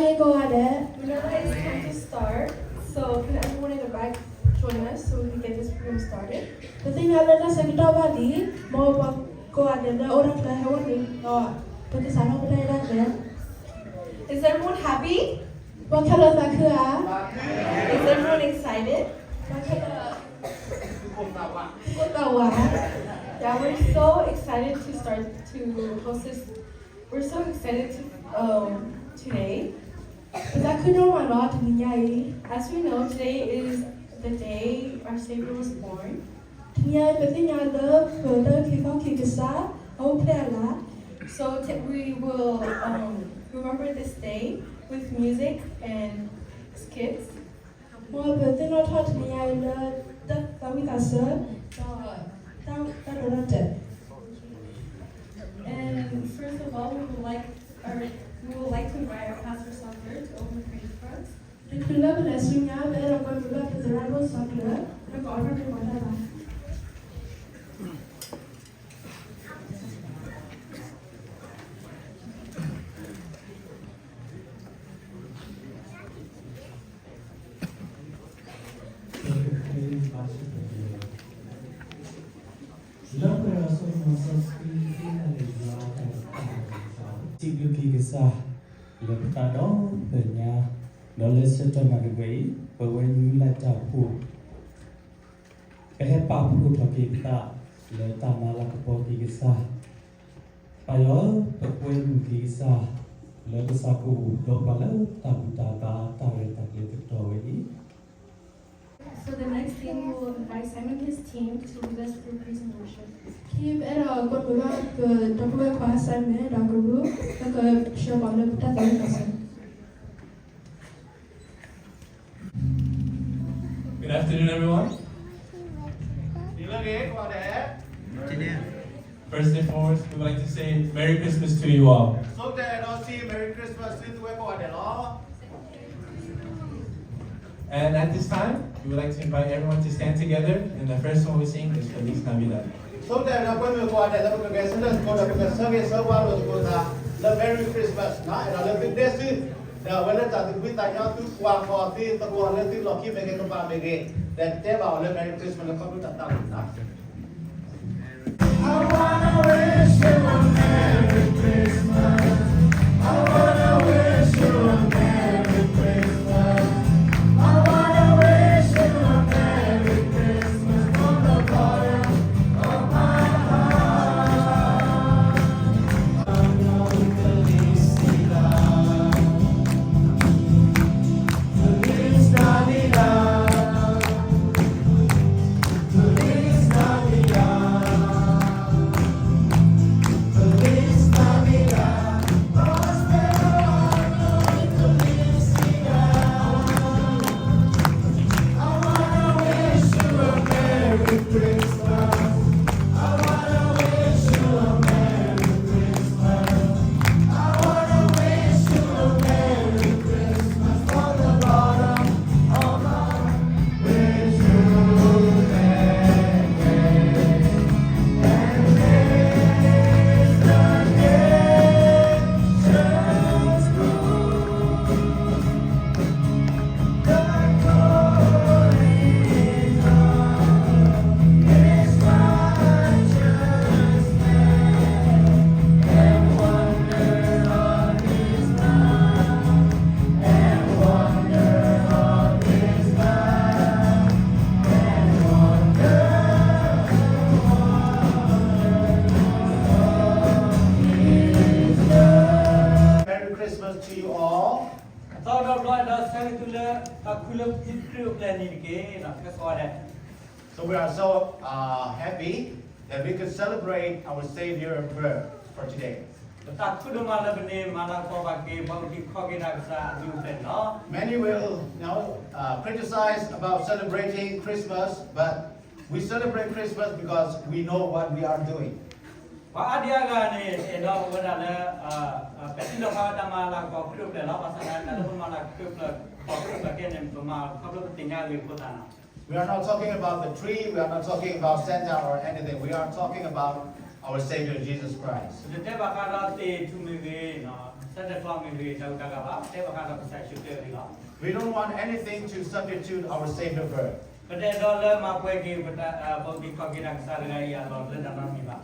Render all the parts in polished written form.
Manila is time to start, so can everyone in the back join us so we can get this program started? Is everyone happy? Is everyone excited? Yeah, we're so excited to start to host this. We're so excited to today. As we know, today is the day our Savior was born. So we will remember this day with music and skits. And first of all, we would like to invite our pastor Sandra to open the prayer for us. Sa lepta do penya knowledge system magwe when you let up who ke pa pu to ki ta le ta mala ko ki sa payo to when ki sa le sa ku do pala ta ta re ta le to we. So the next thing we will invite Simon and his team to lead us through praise and worship. Good afternoon, everyone. First and foremost, we would like to say Merry Christmas to you all. And at this time, we would like to invite everyone to stand together, and the first song we sing is Feliz Navidad. Merry Christmas. I wanna wish you a Merry Christmas. I wanna wish you a Merry Christmas. I wanna wish you a Merry Christmas from the bottom of my heart. Feliz Navidad. Feliz Navidad. Feliz Navidad. Prospero año y felicidad. I wanna wish you a Merry Christmas. I wanna wish you a Merry Christmas. I wanna wish you a Merry Christmas from the bottom of my heart. Wish you Merry Christmas to you all. So we are so happy that we could celebrate our Savior's birth for today. Many will criticize about celebrating Christmas, but we celebrate Christmas because we know what we are doing. We are not talking about the tree, we are not talking about Santa or anything. We are talking about our Savior Jesus Christ. We don't want anything to substitute our Savior birth.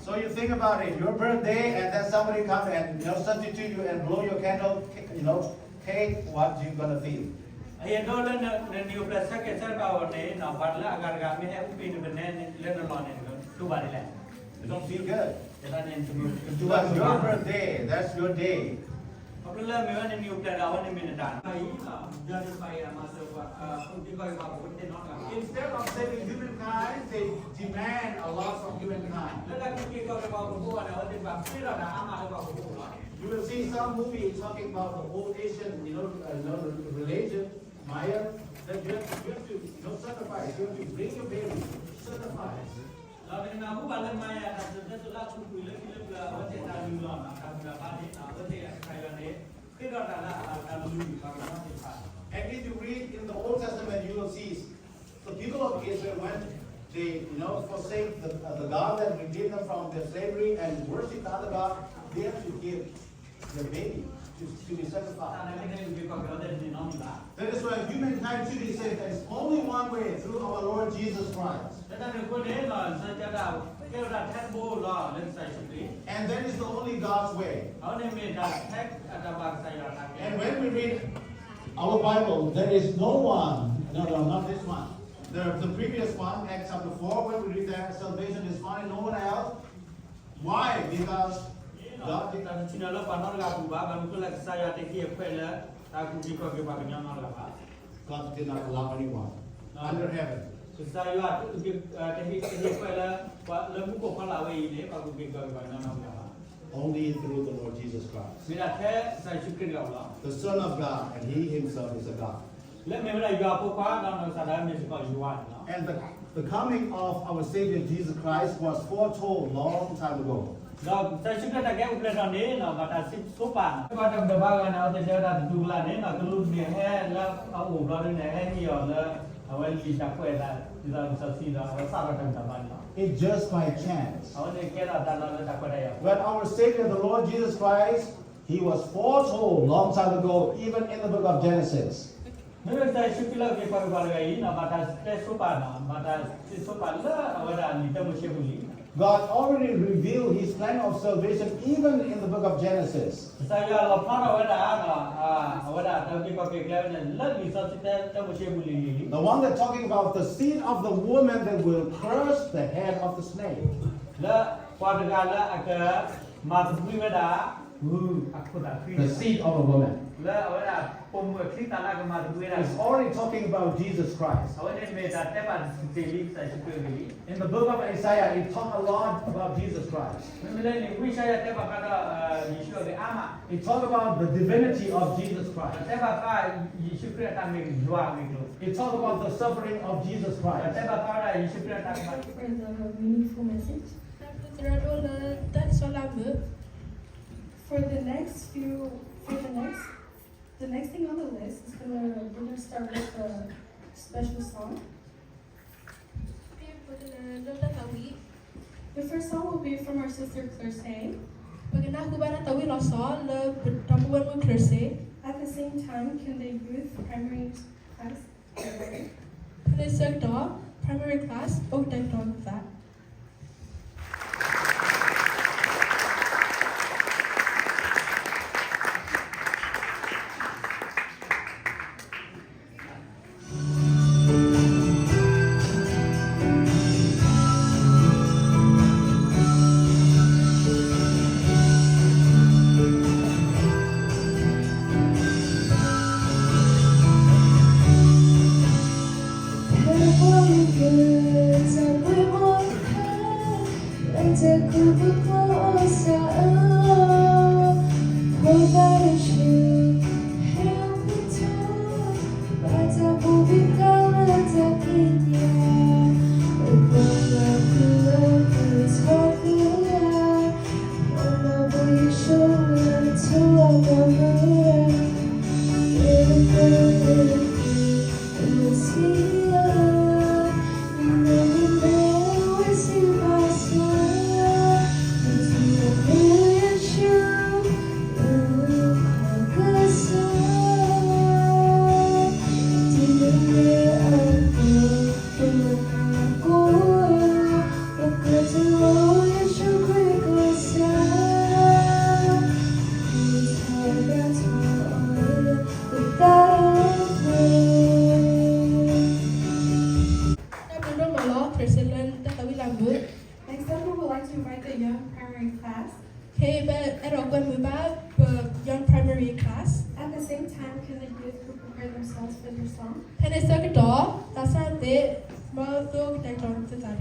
So you think about it, your birthday, and then somebody come and substitute you and blow your candle, cake, what you gonna feel? You don't feel good. It was your birthday, that's your day. Instead of saving humankind, they demand a lot from humankind. You will see some movie talking about the old Asian, religion, Maya, that you have to sacrifice. You have to bring your baby, sacrifice. And if you read in the Old Testament, you will see the people of Israel, when they forsake the God that redeemed them from their slavery and worship the other God, they have to give their baby to be sacrificed. That is why humankind should be saved. There is only one way, through our Lord Jesus Christ. And that is the only God's way. And when we read our Bible, there is no one, no, not this one. The previous one, Acts chapter 4, when we read that salvation is found in no one else. Why? Because God did not. God did not allow anyone under heaven. Only through the Lord Jesus Christ, the Son of God, and He Himself is a God. And the coming of our Savior Jesus Christ was foretold long time ago. It's just by chance. But our Savior, the Lord Jesus Christ, He was foretold long time ago, even in the book of Genesis. God already revealed His plan of salvation even in the book of Genesis. The one that's talking about the seed of the woman that will crush the head of the snake. The seed of a woman. It's already talking about Jesus Christ. In the book of Isaiah, it talks a lot about Jesus Christ. It talks about the divinity of Jesus Christ. It talks about the suffering of Jesus Christ. Thank you for the meaningful message. For the next thing on the list is we're gonna start with a special song. The first song will be from our sister Claire. At the same time, can the youth primary class? Primary class, ook denk dan that. Good, and we want for your song. Penny door, that's not it. Mother, they don't do that.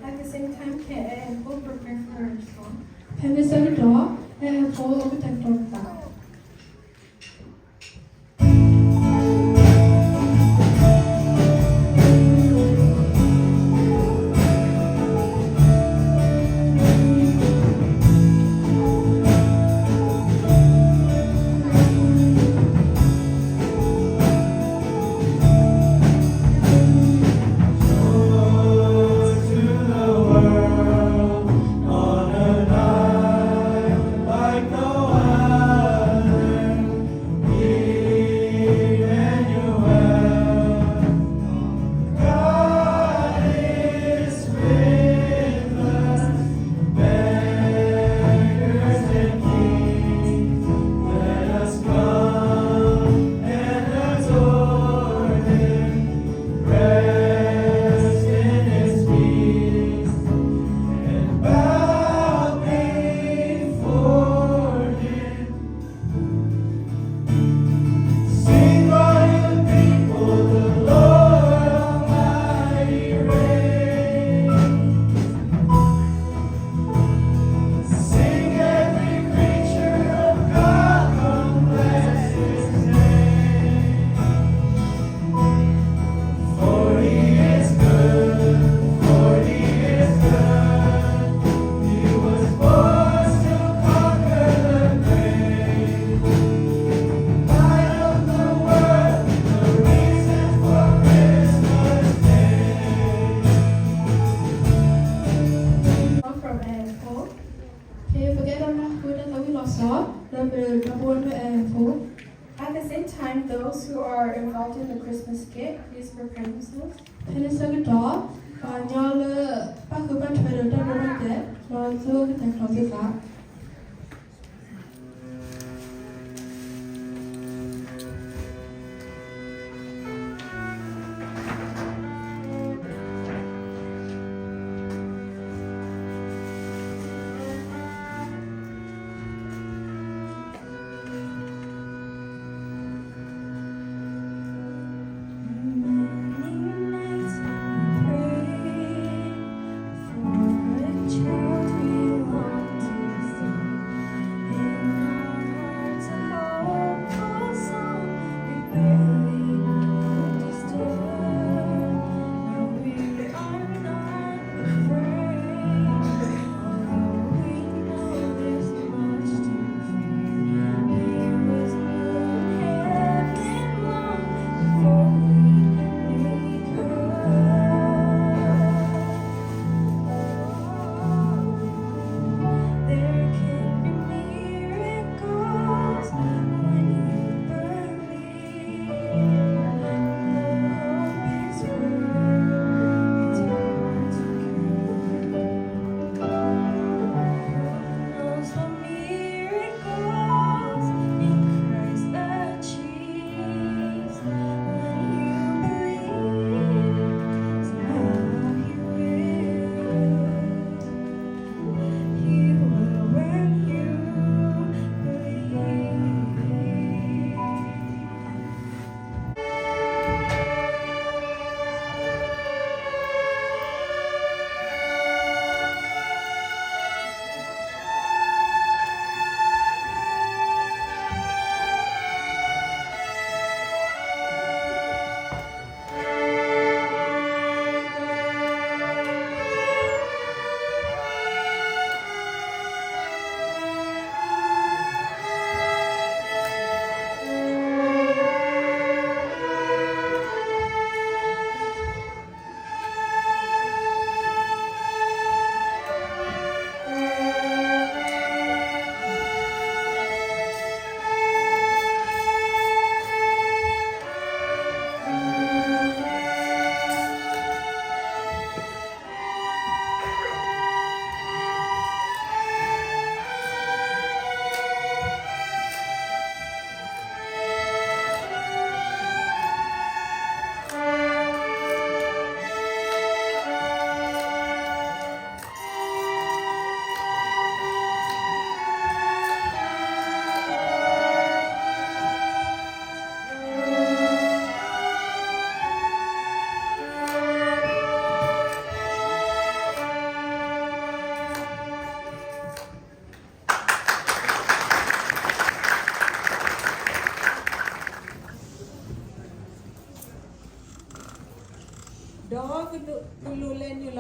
At the same time, can both prepare for our song. Penny door, and fall over the door. Like no other, At the same time, those who are involved in the Christmas skit, please prepare themselves. Penny door, and y'all back up and try to do that. So we can close it up.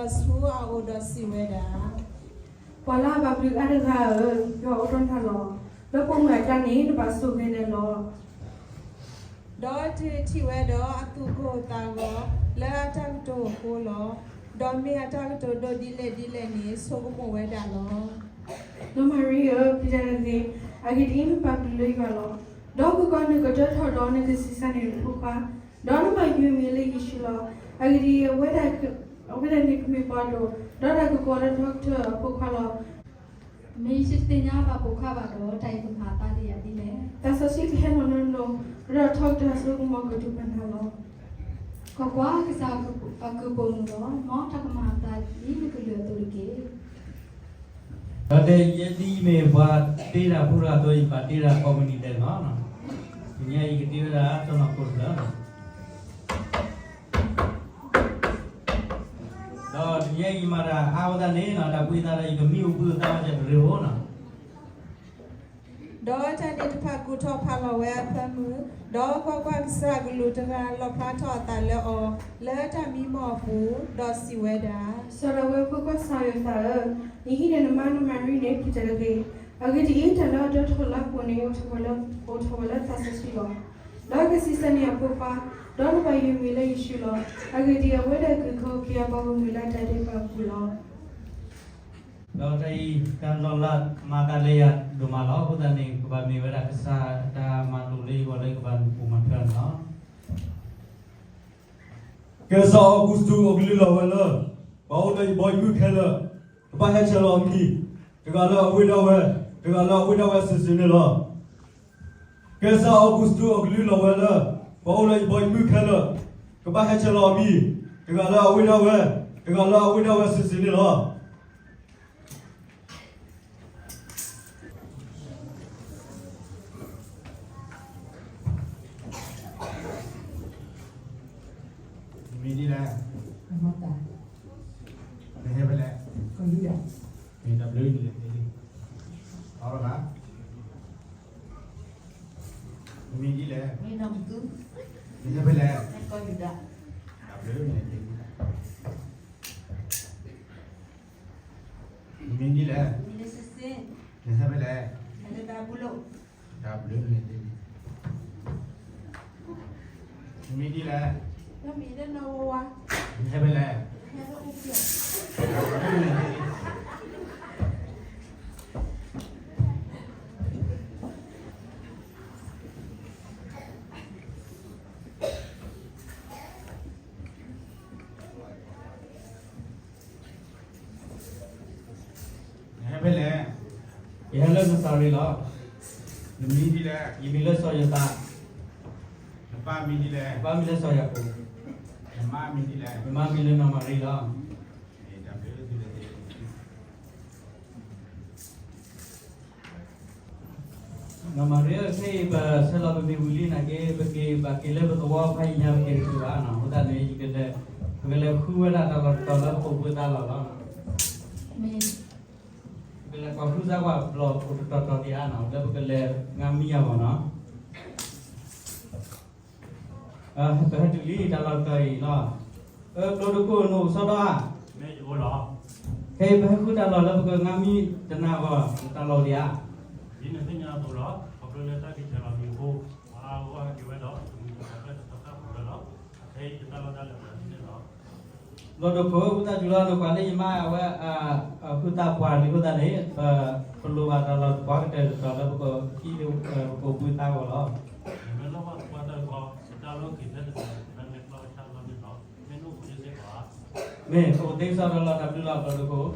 da su a o da si weda พอลาบาบลึกอะไรค่ะยอต้นทะลอแล้วพวกเหมือนกันนี้บาสุเกเนลอ do ti weda atu ko ta go la ta to ko lo do mi ata to do dile ni so ko mo weda lo น้องมารีพิจารณาอากิดีนปาบลึกกันลอดอกก็นึกจะทอดอนก็สิสันนี่พวกว่าดอนมาอยู่มีเลยกิชิลออากิดีเวดานี่คุมีปาโดดอกก็กอลดอกเตอร์พวกว่าลอ မေရှိစတင်ညာပါပုခပါတော့တိုင်ပမာတာရည်လေ แต่สสิที่เห็นมันโนเราทอกเตอร์สุกมอกระดูปัญหาลอ ကကွာကစားကပုံတော့မောတကမာတာဒီမကလတူကေ Ada jadi me buat tidak pura tu ibarat tidak komunitas mana. Ini yang kita dah tu nak kurang. Dah dia gimana? Awak dah ni nak dah buat dah ikut miu buat dah macam rehona. do ta ni pa ku to pa lo we pa mu do ko kwa sa gu lu ta lo pa to ta le o le ta mi mo pu do si weda สระเวพวกก็สายตานี่ที่เดินมาโนมารีเนี่ยพิจารณาอากิดีแต่ละดอทละคนนี้อุทวละตัสสิลอดอกสิสันเนี่ยพวกว่าดอนไปยูมิเลยชิลออากิดีเอาไว้ได้คือเขาเกี่ยวกับมิลาได้ปะกุลอ Dah tadi kan lolat maka lihat rumah lo aku tadi keban ni berada kesah dah manuli boleh keban umat kan no. Kesa Augustu ogli lawala bau dai boy mu khela ba ha chalo mi dagala awida we sisine la Kesa Augustu ogli lawala bau dai boy mu khela ba ha chalo mi dagala awida we sisine la Midi lah. မတာ Ni apa lah? ကိုယူရ Ni tak boleh ni. Orang lah. Midi lah. မင်းတော့သူ Ni apa lah? ကိုယူတာ Tak boleh ni. Midi lah. ဒီလက်စင် Ni apa lah? လည်းဒါဘူးလို့ Tak boleh ni. Midi lah. แล้วมีได้no wa Ni apa lah? แค่อุปย Tak boleh ni. Apa lah? Ia lah besar lo. Midi lah. Ini lah saya tak. Apa midi lah? Apa bila saya aku? Nama midi lah. Memang bila nama rila. Tak boleh tu dah. Nama rila saya selalu berbuli nak ke bagi le bertua payah ke tu ana. Udah ni kalau kuat kalau kau buat lah lah. မင်း Bila kau tu sahaja blog foto dia ana. Udah kalau ngami apa na? Berhenti dalam kai lah. Produk no soda. me yo la Kai berhenti dalam lah bukan ngami tenang apa dalam dia. ini nya to la problema ta ki chala mi ko wa ki we do mi ta ka ta ko la ei kita la dal ni la Produk kita jual tu kali ima awak kita puan ni kita ni perlu ada dalam puan kita dalam bukan kilo bukan kita lah. me la wa ta ko ta lo ki ta ta ne la cha la ni la me no ko je se ba Ni kau tengok dalam dalam produk